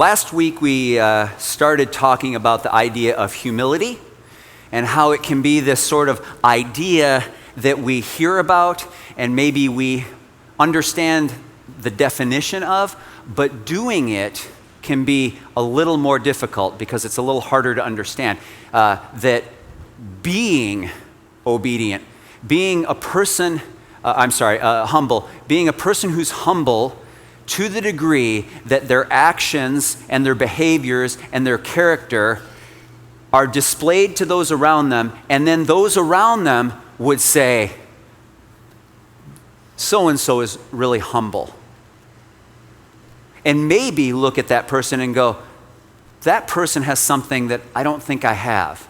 Last week we started talking about the idea of humility and how it can be this sort of idea that we hear about and maybe we understand the definition of, but doing it can be a little more difficult because it's a little harder to understand. That being obedient, being a person, humble, being a person who's humble to the degree that their actions and their behaviors and their character are displayed to those around them, and then those around them would say, so-and-so is really humble. And maybe look at that person and go, that person has something that I don't think I have.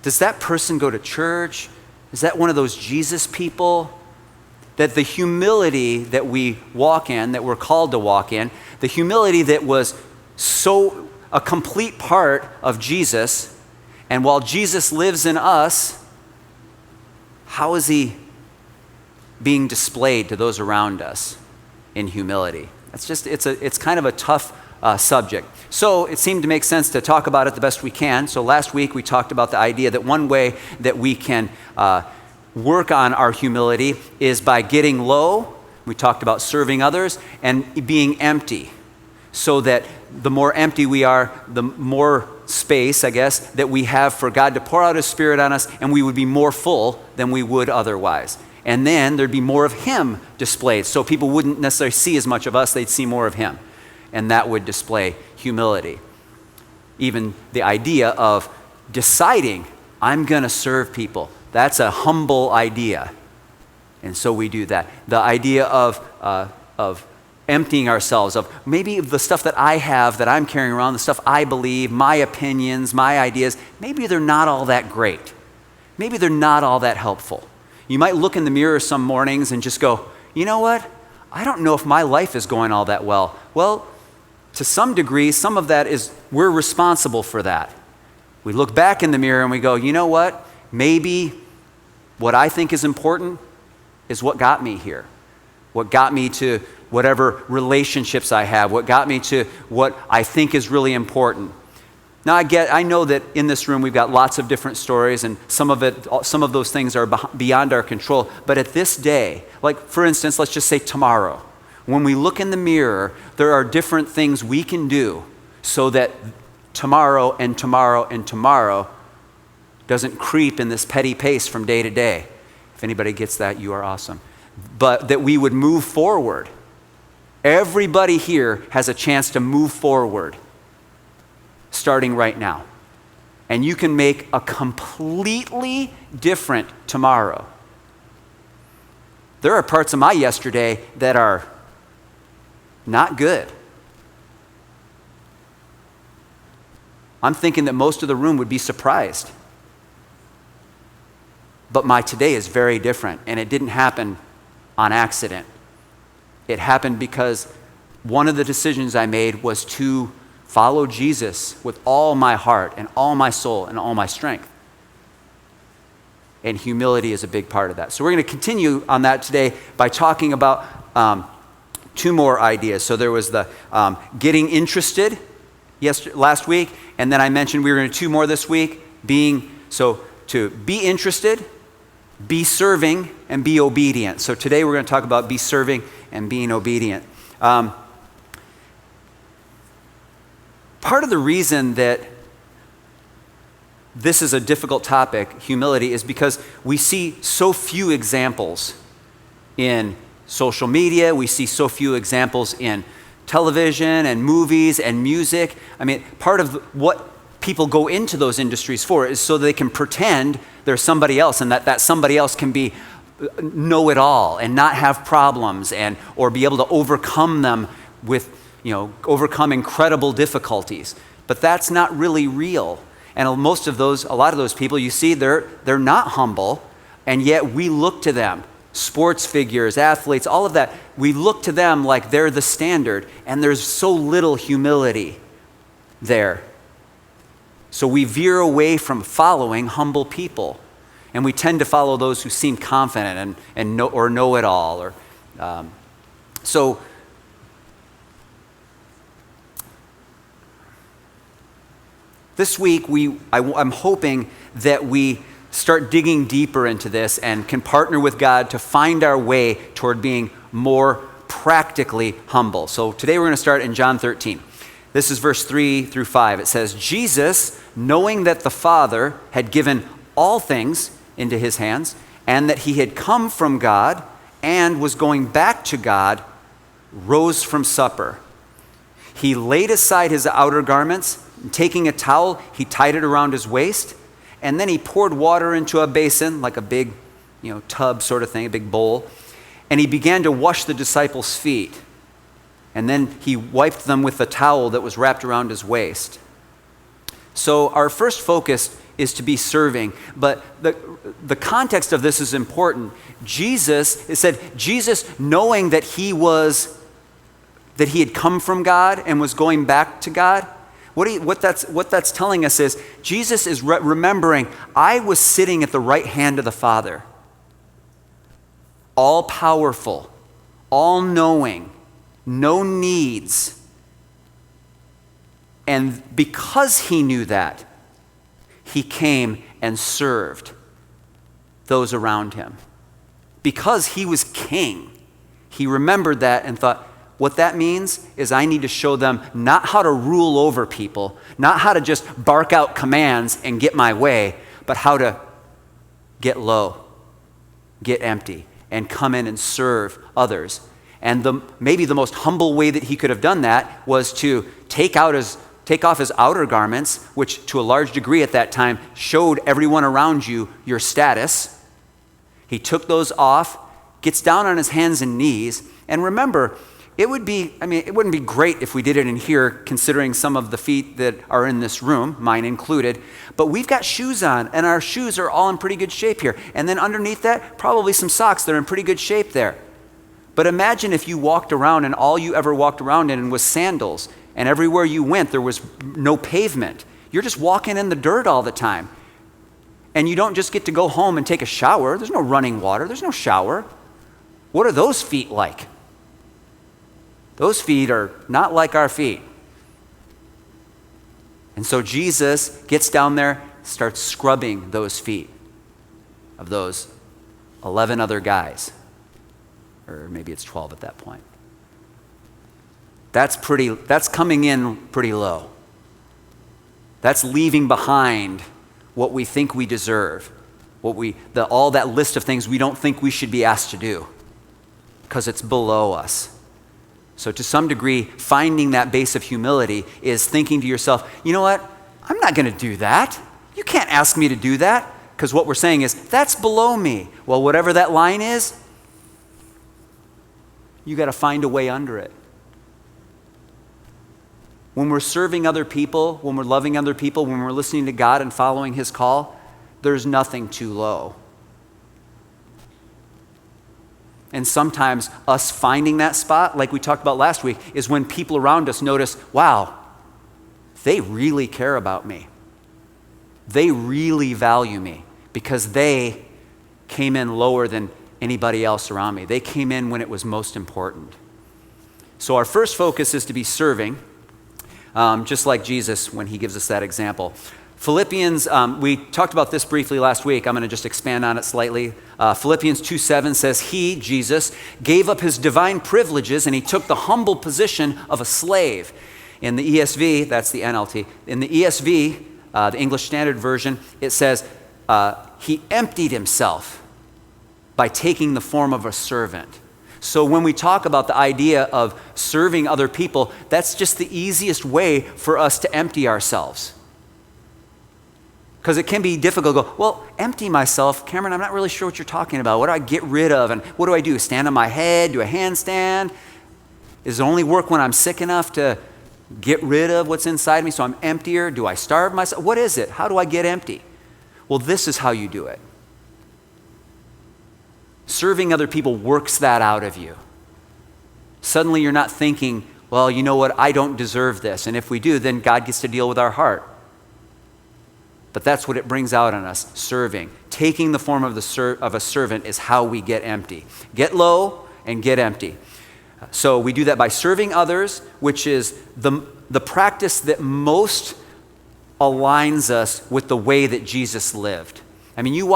Does that person go to church? Is that one of those Jesus people? That the humility that we walk in, that we're called to walk in, the humility that was so a complete part of Jesus, and while Jesus lives in us, how is he being displayed to those around us in humility? It's kind of a tough subject. So it seemed to make sense to talk about it the best we can. So last week we talked about the idea that one way that we can work on our humility is by getting low. We talked about serving others and being empty, so that the more empty we are, the more space, I guess, that we have for God to pour out his Spirit on us, and we would be more full than we would otherwise. And then there'd be more of him displayed, so people wouldn't necessarily see as much of us, they'd see more of him. And that would display humility. Even the idea of deciding, I'm going to serve people. That's a humble idea. And so we do that. The idea of emptying ourselves of maybe the stuff that I have, that I'm carrying around, the stuff I believe, my opinions, my ideas, maybe they're not all that great. Maybe they're not all that helpful. You might look in the mirror some mornings and just go, you know what? I don't know if my life is going all that well. Well, to some degree, some of that is we're responsible for that. We look back in the mirror and we go, you know what? Maybe what I think is important is what got me here. What got me to whatever relationships I have. What got me to what I think is really important. Now I know that in this room we've got lots of different stories, and some of those things are beyond our control. But at this day, like for instance, let's just say tomorrow, when we look in the mirror, there are different things we can do so that tomorrow and tomorrow and tomorrow doesn't creep in this petty pace from day to day. If anybody gets that, you are awesome. But that we would move forward. Everybody here has a chance to move forward starting right now. And you can make a completely different tomorrow. There are parts of my yesterday that are not good. I'm thinking that most of the room would be surprised. But my today is very different, and it didn't happen on accident. It happened because one of the decisions I made was to follow Jesus with all my heart and all my soul and all my strength. And humility is a big part of that. So we're going to continue on that today by talking about two more ideas. So there was the getting interested last week, and then I mentioned we were going to do two more this week, to be interested, be serving, and be obedient. So today we're going to talk about be serving and being obedient. Part of the reason that this is a difficult topic, humility, is because we see so few examples in social media. We see so few examples in television and movies and music. I mean, part of what people go into those industries for is so they can pretend there's somebody else, and that somebody else can be know-it-all and not have problems or be able to overcome them with, overcome incredible difficulties. But that's not really real. And a lot of those people you see, they're not humble, and yet we look to them. Sports figures, athletes, all of that, we look to them like they're the standard, and there's so little humility there. So we veer away from following humble people, and we tend to follow those who seem confident and know it all. So This week, I'm hoping that we start digging deeper into this and can partner with God to find our way toward being more practically humble. So today we're going to start in John 13. This is verse 3 through 5. It says, Jesus, knowing that the Father had given all things into his hands, and that he had come from God and was going back to God, rose from supper. He laid aside his outer garments, and taking a towel, he tied it around his waist, and then he poured water into a basin, like a big, tub sort of thing, a big bowl, and he began to wash the disciples' feet. And then he wiped them with the towel that was wrapped around his waist. So our first focus is to be serving, but the context of this is important. It said, Jesus, knowing that he had come from God and was going back to God, what that's telling us is, Jesus is remembering, I was sitting at the right hand of the Father, all powerful, all knowing, no needs. And because he knew that, he came and served those around him. Because he was king, he remembered that and thought, what that means is I need to show them not how to rule over people, not how to just bark out commands and get my way, but how to get low, get empty, and come in and serve others. And maybe the most humble way that he could have done that was to take off his outer garments, which to a large degree at that time showed everyone around you your status. He took those off, gets down on his hands and knees, and remember, it wouldn't be great if we did it in here, considering some of the feet that are in this room, mine included, but we've got shoes on, and our shoes are all in pretty good shape here. And then underneath that, probably some socks that are in pretty good shape there. But imagine if you walked around and all you ever walked around in was sandals, and everywhere you went there was no pavement. You're just walking in the dirt all the time. And you don't just get to go home and take a shower. There's no running water. There's no shower. What are those feet like? Those feet are not like our feet. And so Jesus gets down there, starts scrubbing those feet of those 11 other guys. Or maybe it's 12 at that point. That's coming in pretty low. That's leaving behind what we think we deserve, all that list of things we don't think we should be asked to do, because it's below us. So to some degree, finding that base of humility is thinking to yourself, you know what? I'm not going to do that. You can't ask me to do that, because what we're saying is, that's below me. Well, whatever that line is, you got to find a way under it. When we're serving other people, when we're loving other people, when we're listening to God and following his call, there's nothing too low. And sometimes us finding that spot, like we talked about last week, is when people around us notice, wow, they really care about me. They really value me because they came in lower than anybody else around me. They came in when it was most important. So our first focus is to be serving, just like Jesus when he gives us that example. Philippians, we talked about this briefly last week. I'm going to just expand on it slightly. Philippians 2:7 says, he, Jesus, gave up his divine privileges and he took the humble position of a slave. In the ESV, that's the NLT. In the ESV, the English Standard Version, it says, he emptied himself by taking the form of a servant. So when we talk about the idea of serving other people, that's just the easiest way for us to empty ourselves. Because it can be difficult to go, well, empty myself. Cameron, I'm not really sure what you're talking about. What do I get rid of? And what do I do? Stand on my head? Do a handstand? Does it only work when I'm sick enough to get rid of what's inside me so I'm emptier? Do I starve myself? What is it? How do I get empty? Well, this is how you do it. Serving other people works that out of you. Suddenly you're not thinking, well, you know what? I don't deserve this. And if we do, then God gets to deal with our heart. But that's what it brings out on us, serving. Taking the form of a servant is how we get empty. Get low and get empty. So we do that by serving others, which is the practice that most aligns us with the way that Jesus lived. I mean, you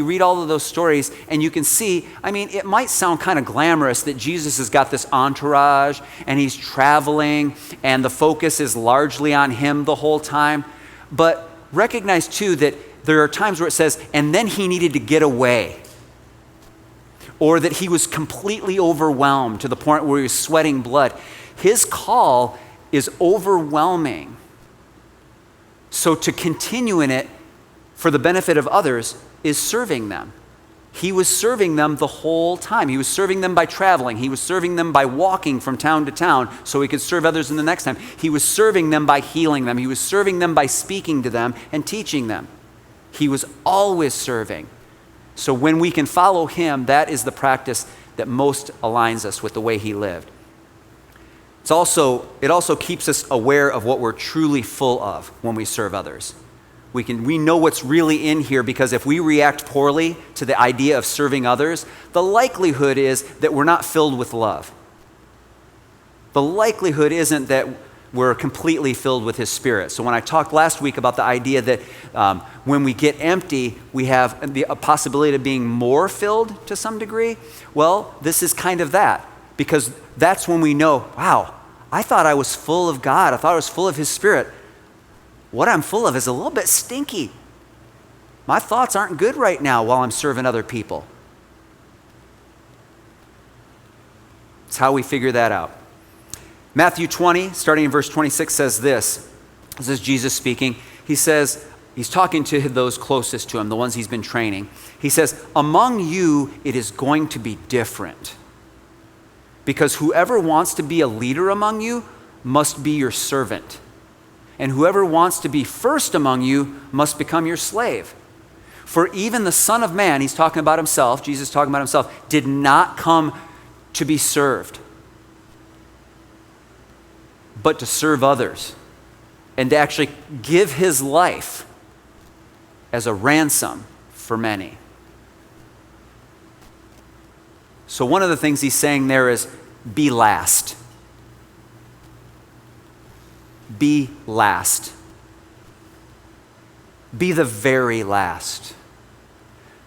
read all of those stories, and you can see, I mean, it might sound kind of glamorous that Jesus has got this entourage, and he's traveling, and the focus is largely on him the whole time. But recognize, too, that there are times where it says, and then he needed to get away, or that he was completely overwhelmed to the point where he was sweating blood. His call is overwhelming. So to continue in it for the benefit of others is serving them. He was serving them the whole time. He was serving them by traveling. He was serving them by walking from town to town so he could serve others in the next time. He was serving them by healing them. He was serving them by speaking to them and teaching them. He was always serving. So when we can follow him, that is the practice that most aligns us with the way he lived. It also keeps us aware of what we're truly full of when we serve others. We know what's really in here, because if we react poorly to the idea of serving others, the likelihood is that we're not filled with love. The likelihood isn't that we're completely filled with his Spirit. So when I talked last week about the idea that when we get empty, we have a possibility of being more filled to some degree, well, this is kind of that, because that's when we know, wow, I thought I was full of God. I thought I was full of his Spirit. What I'm full of is a little bit stinky. My thoughts aren't good right now while I'm serving other people. It's how we figure that out. Matthew 20, starting in verse 26, says this. This is Jesus speaking. He says, he's talking to those closest to him, the ones he's been training. He says, among you it is going to be different. Because whoever wants to be a leader among you must be your servant. And whoever wants to be first among you must become your slave. For even the Son of Man, he's talking about himself, Jesus talking about himself, did not come to be served, but to serve others, and to actually give his life as a ransom for many. So one of the things he's saying there is, be last. Be last. Be the very last.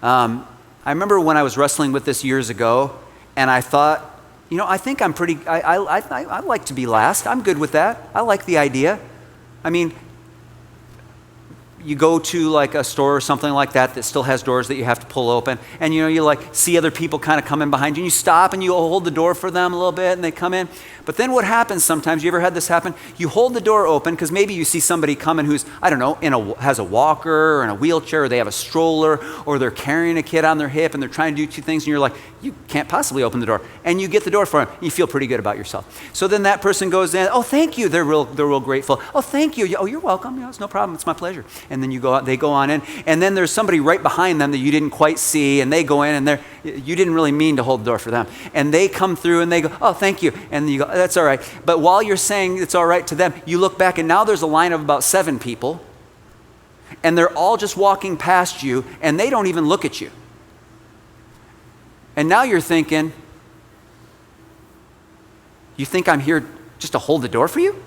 I remember when I was wrestling with this years ago, and I thought, I think I'm pretty, I like to be last. I'm good with that. I like the idea. I mean, you go to like a store or something like that still has doors that you have to pull open, and you like see other people kind of coming behind you, and you stop and you hold the door for them a little bit and they come in. But then what happens sometimes, you ever had this happen? You hold the door open because maybe you see somebody coming who's, I don't know, has a walker or in a wheelchair, or they have a stroller, or they're carrying a kid on their hip and they're trying to do two things, and you're like, you can't possibly open the door. And you get the door for them. You feel pretty good about yourself. So then that person goes in, oh, thank you. They're real grateful. Oh, thank you. Oh, you're welcome. It's no problem. It's my pleasure. And then they go on in, and then there's somebody right behind them that you didn't quite see, and they go in, and you didn't really mean to hold the door for them. And they come through and they go, oh, thank you. And you go, that's all right. But while you're saying it's all right to them, you look back, and now there's a line of about 7 people, and they're all just walking past you, and they don't even look at you. And now you're thinking, you think I'm here just to hold the door for you?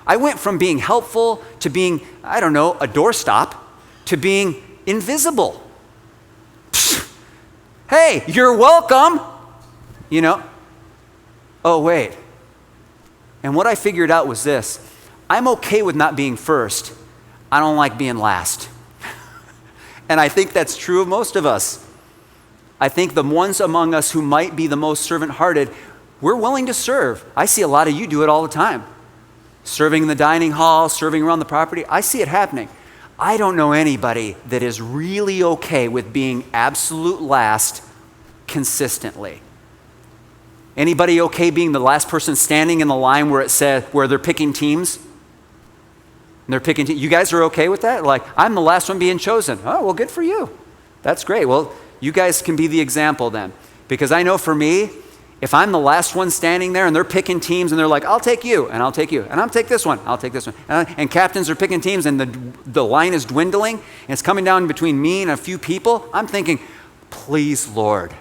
I went from being helpful to being, I don't know, a doorstop, to being invisible. Hey, you're welcome. Oh, wait. And what I figured out was this. I'm okay with not being first. I don't like being last. And I think that's true of most of us. I think the ones among us who might be the most servant-hearted, we're willing to serve. I see a lot of you do it all the time. Serving in the dining hall, serving around the property. I see it happening. I don't know anybody that is really okay with being absolute last consistently. Anybody okay being the last person standing in the line where it said, where they're picking teams? You guys are okay with that? Like, I'm the last one being chosen. Oh, well, good for you. That's great. Well, you guys can be the example then. Because I know for me, if I'm the last one standing there and they're picking teams and they're like, I'll take you, and I'll take you, and I'll take this one, I'll take this one. And captains are picking teams and the line is dwindling and it's coming down between me and a few people, I'm thinking, please, Lord,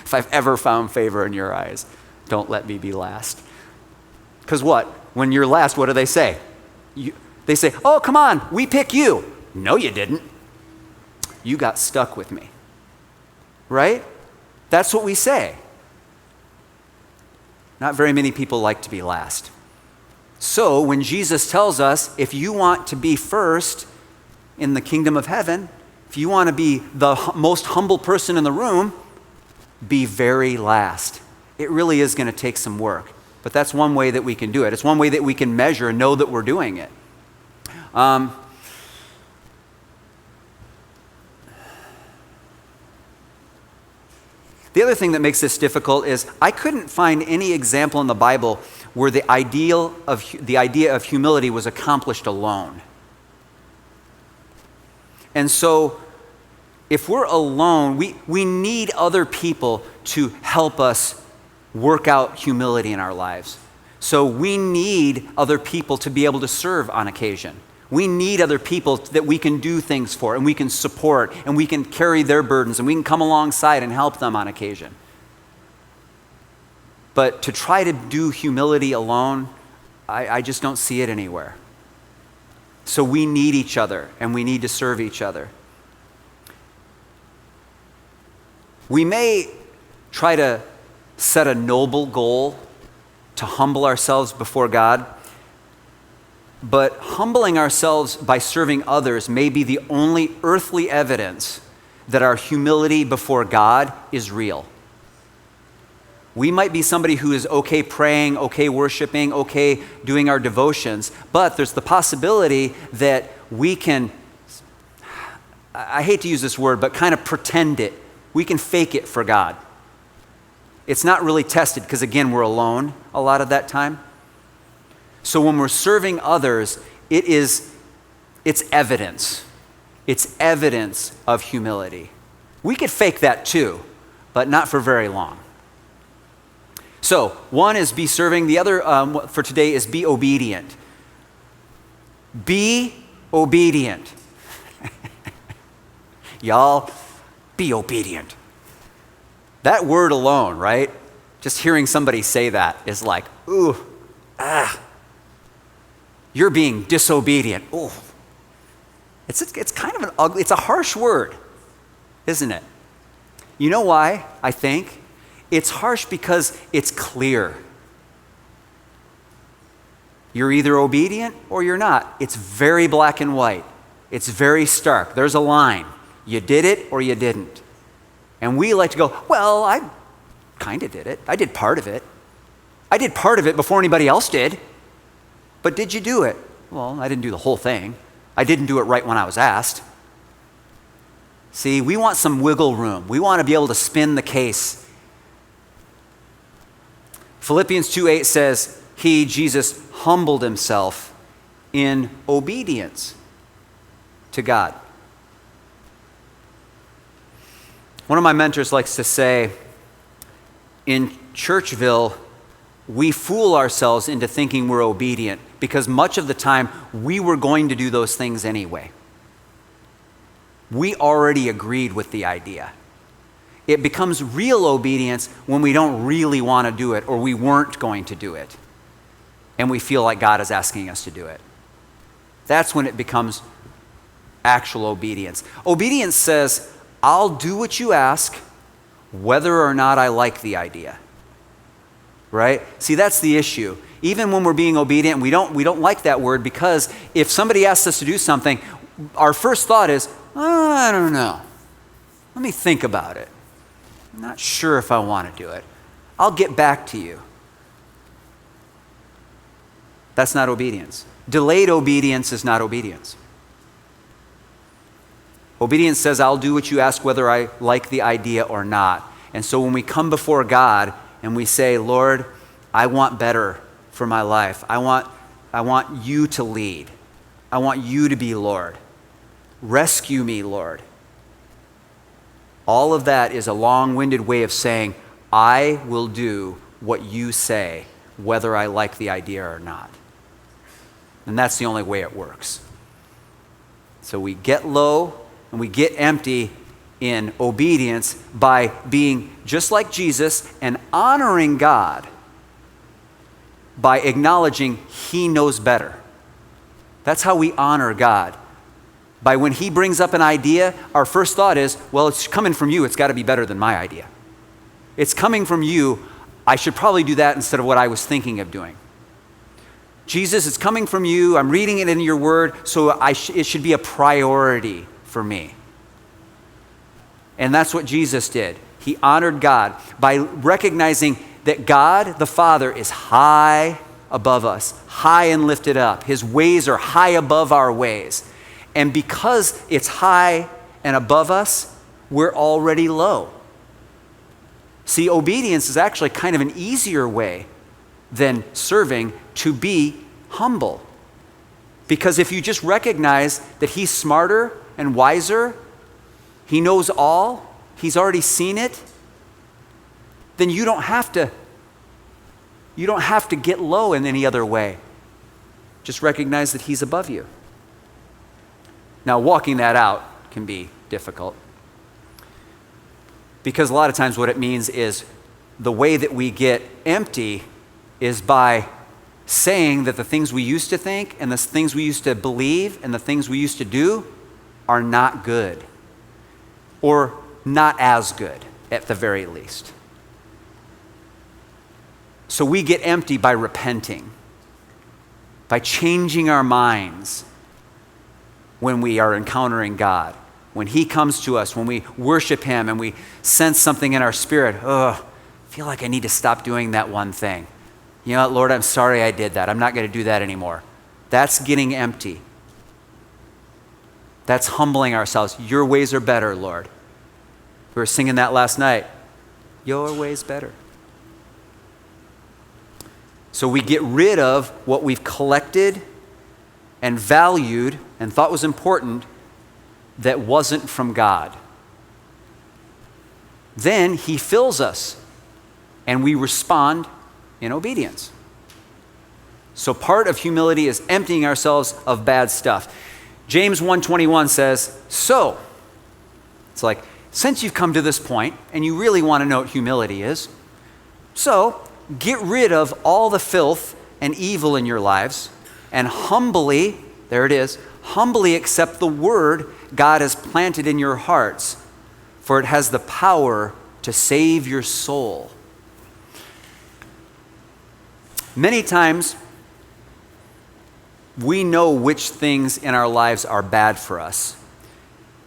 if I've ever found favor in your eyes, don't let me be last. Because what? When you're last, what do they say? They say, oh, come on, we pick you. No, you didn't. You got stuck with me. Right? That's what we say. Not very many people like to be last. So when Jesus tells us, if you want to be first in the kingdom of heaven, if you want to be the most humble person in the room, be very last. It really is going to take some work. But that's one way that we can do it. It's one way that we can measure and know that we're doing it. The other thing that makes this difficult is I couldn't find any example in the Bible where the idea of humility was accomplished alone. And so if we're alone, we need other people to help us work out humility in our lives. So we need other people to be able to serve on occasion. We need other people that we can do things for and we can support and we can carry their burdens and we can come alongside and help them on occasion. But to try to do humility alone, I just don't see it anywhere. So we need each other and we need to serve each other. We may try to set a noble goal to humble ourselves before God, but humbling ourselves by serving others may be the only earthly evidence that our humility before God is real. We might be somebody who is okay praying, okay worshiping, okay doing our devotions, but there's the possibility that we can, I hate to use this word, but kind of pretend it. We can fake it for God. It's not really tested because, again, we're alone a lot of that time. So when we're serving others, it's evidence. It's evidence of humility. We could fake that too, but not for very long. So one is be serving. The other for today is be obedient. Be obedient. Y'all, be obedient. That word alone, right? Just hearing somebody say that is like, ooh, you're being disobedient. Ooh. It's kind of an ugly, it's a harsh word, isn't it? You know why, I think? It's harsh because it's clear. You're either obedient or you're not. It's very black and white. It's very stark. There's a line. You did it or you didn't. And we like to go, well, I kind of did it. I did part of it. I did part of it before anybody else did. But did you do it? Well, I didn't do the whole thing. I didn't do it right when I was asked. See, we want some wiggle room. We want to be able to spin the case. Philippians 2:8 says, He, Jesus, humbled himself in obedience to God. One of my mentors likes to say, in Churchville, we fool ourselves into thinking we're obedient because much of the time we were going to do those things anyway. We already agreed with the idea. It becomes real obedience when we don't really want to do it or we weren't going to do it and we feel like God is asking us to do it. That's when it becomes actual obedience. Obedience says, I'll do what you ask whether or not I like the idea. Right? See, that's the issue. Even when we're being obedient, we don't like that word because if somebody asks us to do something, our first thought is, oh, I don't know. Let me think about it. I'm not sure if I want to do it. I'll get back to you. That's not obedience. Delayed obedience is not obedience. Obedience says, I'll do what you ask whether I like the idea or not. And so when we come before God and we say, Lord, I want better for my life. I want you to lead. I want you to be Lord. Rescue me, Lord. All of that is a long-winded way of saying, I will do what you say, whether I like the idea or not. And that's the only way it works. So we get low and we get empty in obedience by being just like Jesus and honoring God by acknowledging He knows better. That's how we honor God. By when he brings up an idea, our first thought is, well, it's coming from you. It's got to be better than my idea. It's coming from you. I should probably do that instead of what I was thinking of doing. Jesus, it's coming from you. I'm reading it in your word, so it should be a priority for me. And that's what Jesus did. He honored God by recognizing that God, the Father, is high above us, high and lifted up. His ways are high above our ways. And because it's high and above us, we're already low. See, obedience is actually kind of an easier way than serving to be humble. Because if you just recognize that he's smarter and wiser, he knows all, he's already seen it, then you don't have to get low in any other way. Just recognize that he's above you. Now, walking that out can be difficult. Because a lot of times what it means is the way that we get empty is by saying that the things we used to think and the things we used to believe and the things we used to do are not good. Or not as good, at the very least. So we get empty by repenting, by changing our minds when we are encountering God. When he comes to us, when we worship him and we sense something in our spirit, I feel like I need to stop doing that one thing. You know what, Lord, I'm sorry I did that. I'm not going to do that anymore. That's getting empty. That's humbling ourselves. Your ways are better, Lord. We were singing that last night. Your ways better. So we get rid of what we've collected and valued and thought was important that wasn't from God. Then he fills us and we respond in obedience. So part of humility is emptying ourselves of bad stuff. James 1:21 says, so, it's like, since you've come to this point and you really want to know what humility is, so get rid of all the filth and evil in your lives and humbly, there it is, humbly accept the word God has planted in your hearts, for it has the power to save your soul. Many times, we know which things in our lives are bad for us.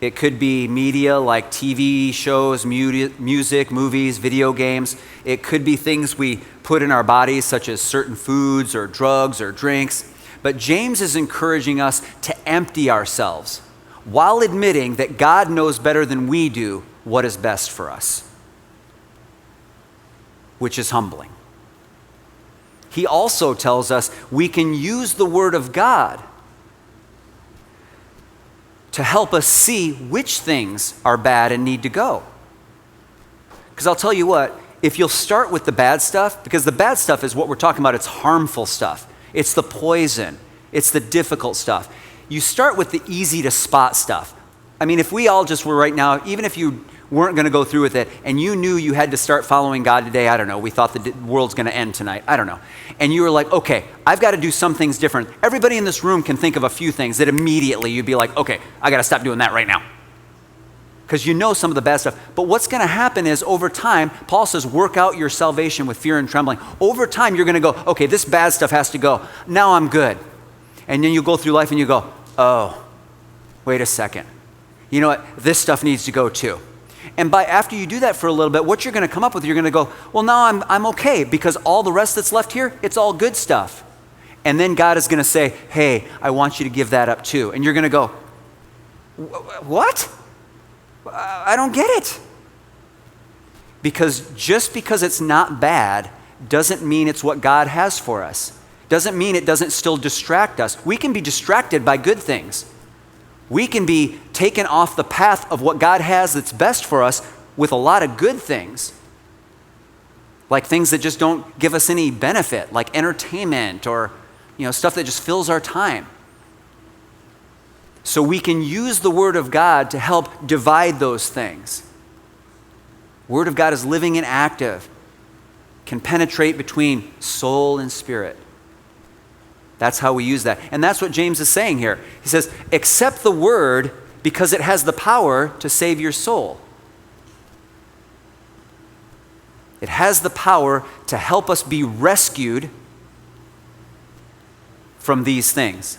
It could be media like TV shows, music, movies, video games. It could be things we put in our bodies, such as certain foods or drugs or drinks. But James is encouraging us to empty ourselves while admitting that God knows better than we do what is best for us, which is humbling. He also tells us we can use the Word of God to help us see which things are bad and need to go. Because I'll tell you what, if you'll start with the bad stuff, because the bad stuff is what we're talking about, it's harmful stuff. It's the poison. It's the difficult stuff. You start with the easy to spot stuff. I mean, if we all just were right now, even if you weren't going to go through with it and you knew you had to start following God today, I don't know, we thought the world's going to end tonight, I don't know. And you were like, okay, I've got to do some things different. Everybody in this room can think of a few things that immediately you'd be like, okay, I got to stop doing that right now. Because you know some of the bad stuff. But what's going to happen is over time, Paul says, work out your salvation with fear and trembling. Over time, you're going to go, okay, this bad stuff has to go. Now I'm good. And then you go through life and you go, oh, wait a second. You know what? This stuff needs to go too. And after you do that for a little bit, what you're going to come up with, you're going to go, well, now I'm okay because all the rest that's left here, it's all good stuff. And then God is going to say, hey, I want you to give that up too. And you're going to go, what? I don't get it. Because just because it's not bad doesn't mean it's what God has for us. Doesn't mean it doesn't still distract us. We can be distracted by good things. We can be taken off the path of what God has that's best for us with a lot of good things. Like things that just don't give us any benefit, like entertainment or stuff that just fills our time. So we can use the Word of God to help divide those things. Word of God is living and active, can penetrate between soul and spirit. That's how we use that. And that's what James is saying here. He says, accept the word because it has the power to save your soul. It has the power to help us be rescued from these things,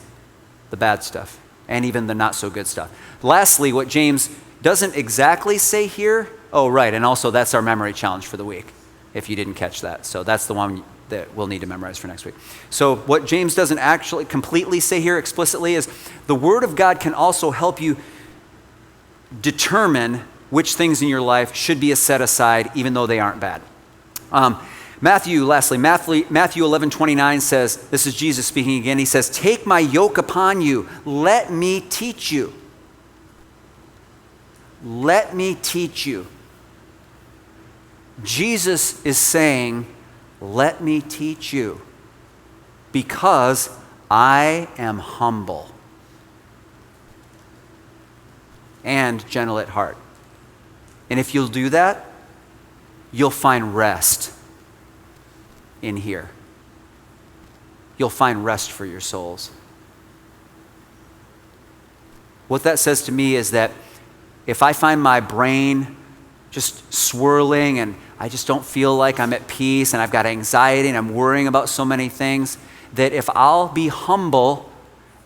the bad stuff, and even the not so good stuff. Lastly, what James doesn't exactly say here, oh, right, and also that's our memory challenge for the week, if you didn't catch that. So that's the one that we'll need to memorize for next week. So what James doesn't actually completely say here explicitly is the Word of God can also help you determine which things in your life should be set aside even though they aren't bad. Matthew 11:29 says, this is Jesus speaking again, he says, take my yoke upon you, let me teach you. Let me teach you. Jesus is saying, let me teach you, because I am humble and gentle at heart. And if you'll do that, you'll find rest in here. You'll find rest for your souls. What that says to me is that if I find my brain just swirling and I just don't feel like I'm at peace and I've got anxiety and I'm worrying about so many things, that if I'll be humble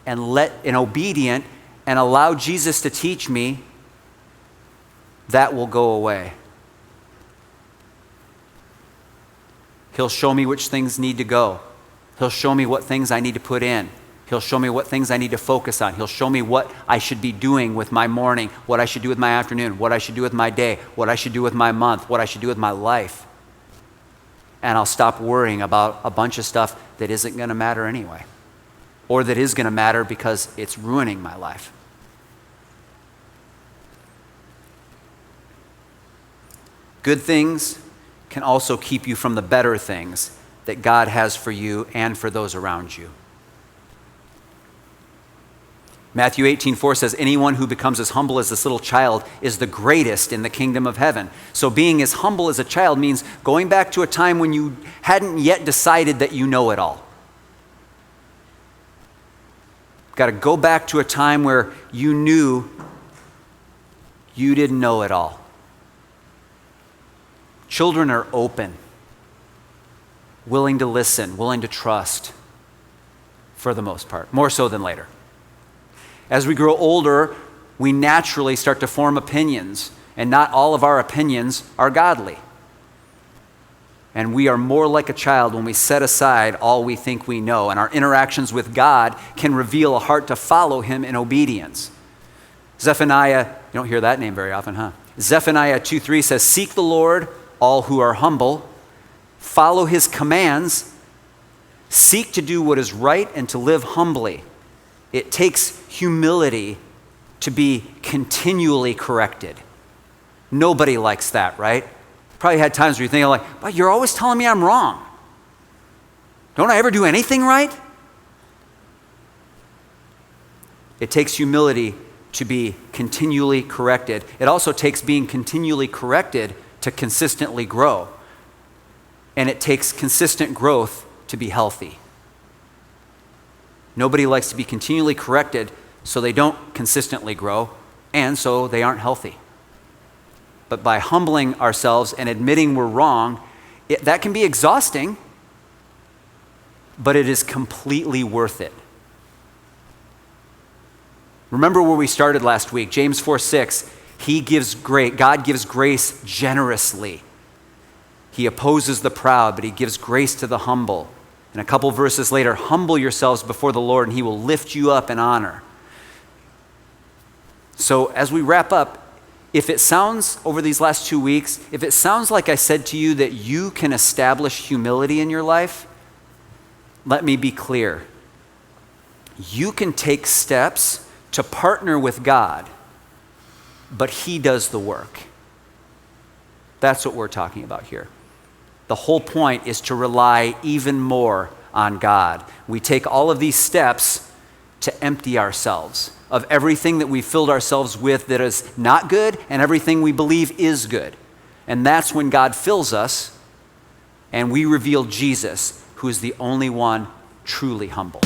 and obedient and allow Jesus to teach me, that will go away. He'll show me which things need to go. He'll show me what things I need to put in. He'll show me what things I need to focus on. He'll show me what I should be doing with my morning, what I should do with my afternoon, what I should do with my day, what I should do with my month, what I should do with my life. And I'll stop worrying about a bunch of stuff that isn't going to matter anyway, or that is going to matter because it's ruining my life. Good things can also keep you from the better things that God has for you and for those around you. Matthew 18:4 says, anyone who becomes as humble as this little child is the greatest in the kingdom of heaven. So being as humble as a child means going back to a time when you hadn't yet decided that you know it all. Got to go back to a time where you knew you didn't know it all. Children are open, willing to listen, willing to trust, for the most part, more so than later. As we grow older, we naturally start to form opinions, and not all of our opinions are godly. And we are more like a child when we set aside all we think we know, and our interactions with God can reveal a heart to follow Him in obedience. Zephaniah, you don't hear that name very often, huh? Zephaniah 2:3 says, seek the Lord, all who are humble, follow His commands, seek to do what is right and to live humbly. It takes humility to be continually corrected. Nobody likes that, right? Probably had times where you're thinking like, but you're always telling me I'm wrong. Don't I ever do anything right? It takes humility to be continually corrected. It also takes being continually corrected to consistently grow. And it takes consistent growth to be healthy. Nobody likes to be continually corrected, so they don't consistently grow, and so they aren't healthy. But by humbling ourselves and admitting we're wrong, that can be exhausting, but it is completely worth it. Remember where we started last week, James 4:6. God gives grace generously. He opposes the proud, but He gives grace to the humble. And a couple verses later, humble yourselves before the Lord, and He will lift you up in honor. So as we wrap up, if it sounds, over these last 2 weeks, if it sounds like I said to you that you can establish humility in your life, let me be clear. You can take steps to partner with God, but He does the work. That's what we're talking about here. The whole point is to rely even more on God. We take all of these steps to empty ourselves of everything that we filled ourselves with that is not good and everything we believe is good. And that's when God fills us and we reveal Jesus, who is the only one truly humble.